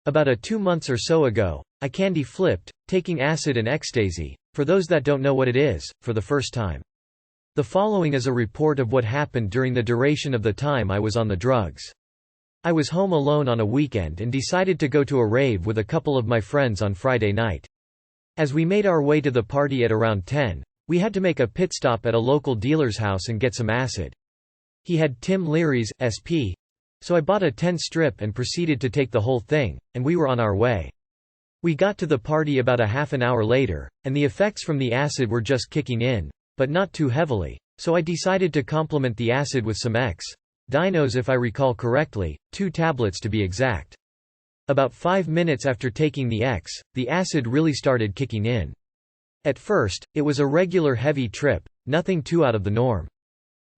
About 2 months or so ago, I candy flipped, taking acid and ecstasy, for those that don't know what it is, for the first time. The following is a report of what happened during the duration of the time I was on the drugs. I was home alone on a weekend and decided to go to a rave with a couple of my friends on Friday night. As we made our way to the party at around 10, we had to make a pit stop at a local dealer's house and get some acid. He had Tim Leary's SP, so I bought a 10-strip and proceeded to take the whole thing, and we were on our way. We got to the party about a half an hour later, and the effects from the acid were just kicking in, but not too heavily, so I decided to complement the acid with some Dinos if I recall correctly, 2 tablets to be exact. About 5 minutes after taking the acid really started kicking in. At first, it was a regular heavy trip, nothing too out of the norm.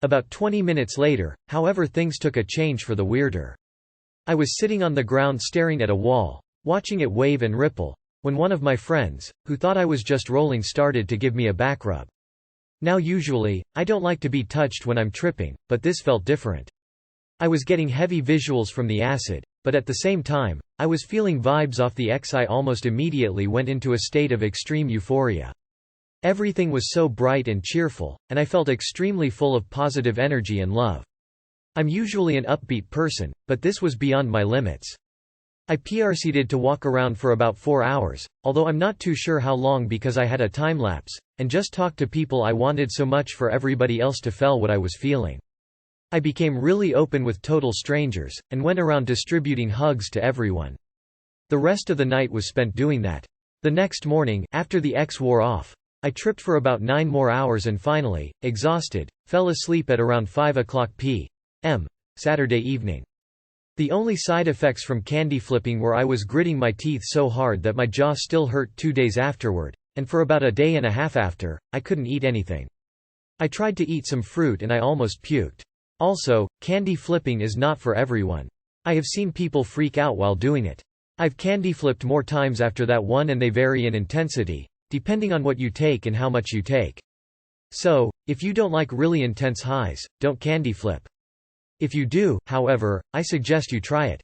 About 20 minutes later, however, things took a change for the weirder. I was sitting on the ground staring at a wall, watching it wave and ripple, when one of my friends, who thought I was just rolling, started to give me a back rub. Now usually, I don't like to be touched when I'm tripping, but this felt different. I was getting heavy visuals from the acid, but at the same time, I was feeling vibes off the X. I almost immediately went into a state of extreme euphoria. Everything was so bright and cheerful, and I felt extremely full of positive energy and love. I'm usually an upbeat person, but this was beyond my limits. I proceeded to walk around for about 4 hours, although I'm not too sure how long because I had a time lapse, and just talked to people I wanted so much for everybody else to feel what I was feeling. I became really open with total strangers, and went around distributing hugs to everyone. The rest of the night was spent doing that. The next morning, after the X wore off, I tripped for about 9 more hours and finally, exhausted, fell asleep at around 5:00 p.m. Saturday evening. The only side effects from candy flipping were I was gritting my teeth so hard that my jaw still hurt 2 days afterward, and for about a day and a half after, I couldn't eat anything. I tried to eat some fruit and I almost puked. Also, candy flipping is not for everyone. I have seen people freak out while doing it. I've candy flipped more times after that one, and they vary in intensity, depending on what you take and how much you take. So, if you don't like really intense highs, don't candy flip. If you do, however, I suggest you try it.